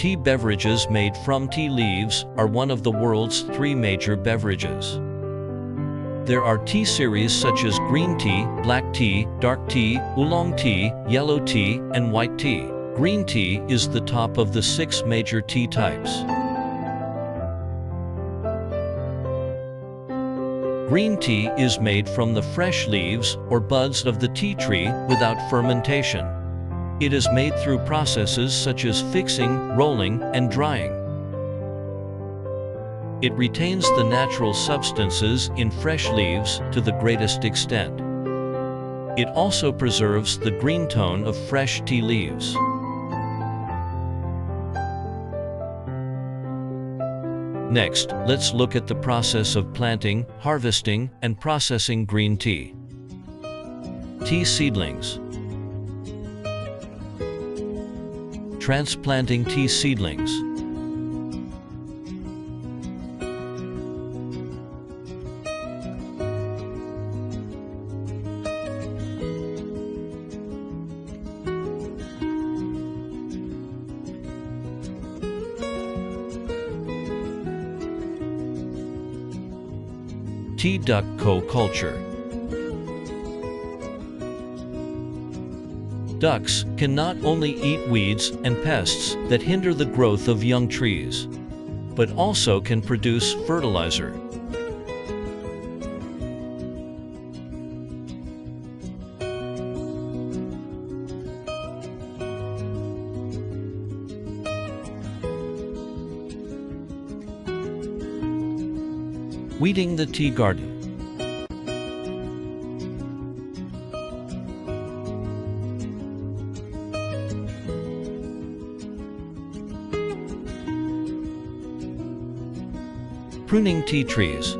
Tea beverages made from tea leaves are one of the world's 3 major beverages. There are tea series such as green tea, black tea, dark tea, oolong tea, yellow tea, and white tea. Green tea is the top of the 6 major tea types. Green tea is made from the fresh leaves or buds of the tea tree without fermentation. It is made through processes such as fixing, rolling, and drying. It retains the natural substances in fresh leaves to the greatest extent. It also preserves the green tone of fresh tea leaves. Next, let's look at the process of planting, harvesting, and processing green tea. Tea seedlings. Transplanting tea seedlings. Tea duck co-culture. Ducks can not only eat weeds and pests that hinder the growth of young trees, but also can produce fertilizer. Weeding the tea garden. Pruning tea trees.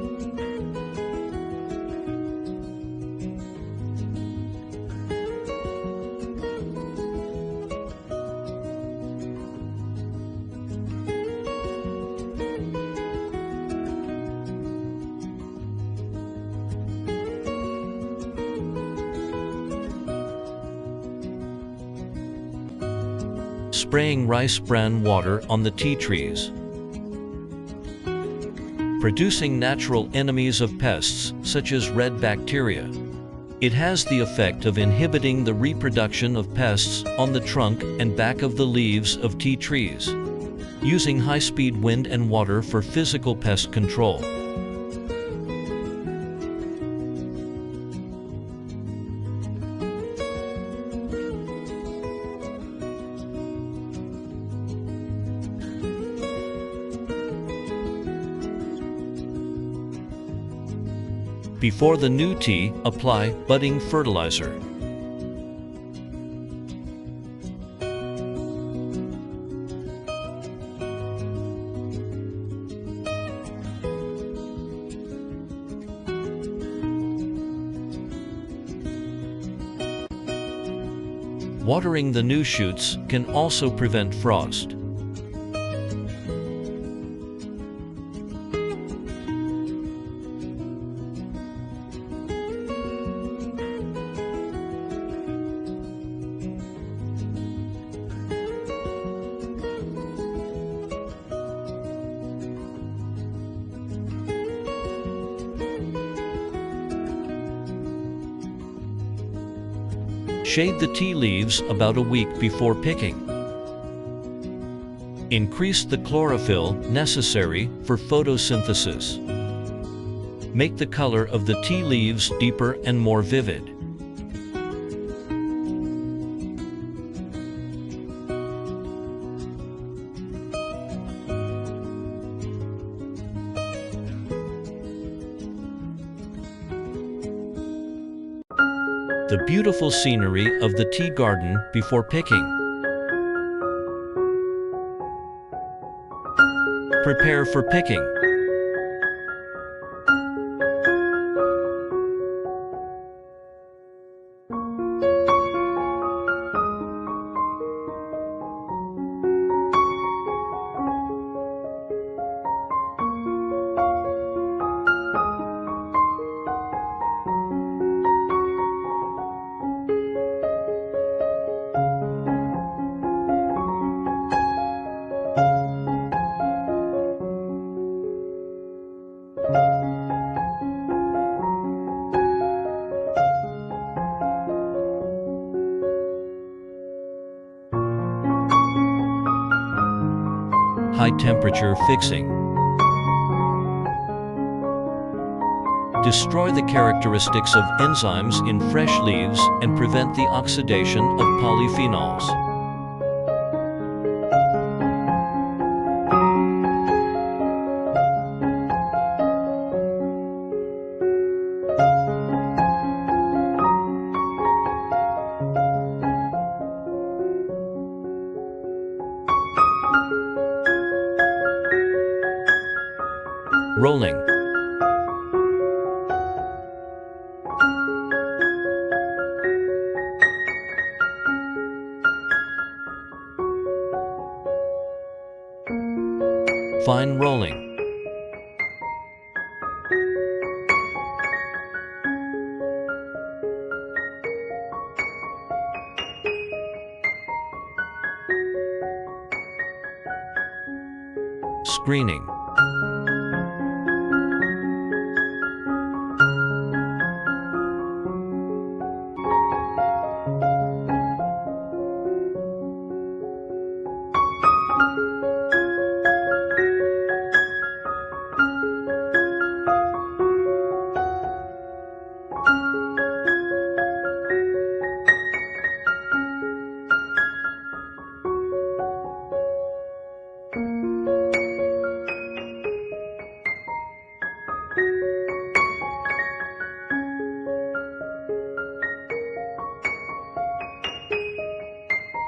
Spraying rice bran water on the tea trees. Producing natural enemies of pests such as red bacteria. It has the effect of inhibiting the reproduction of pests on the trunk and back of the leaves of tea trees. Using high-speed wind and water for physical pest control. Before the new tea, apply budding fertilizer. Watering the new shoots can also prevent frost. Shade the tea leaves about a week before picking. Increase the chlorophyll necessary for photosynthesis. Make the color of the tea leaves deeper and more vivid. The beautiful scenery of the tea garden before picking. Prepare for picking. High-temperature fixing. Destroy the characteristics of enzymes in fresh leaves and prevent the oxidation of polyphenols. Rolling. Fine rolling. Screening.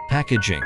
Packaging.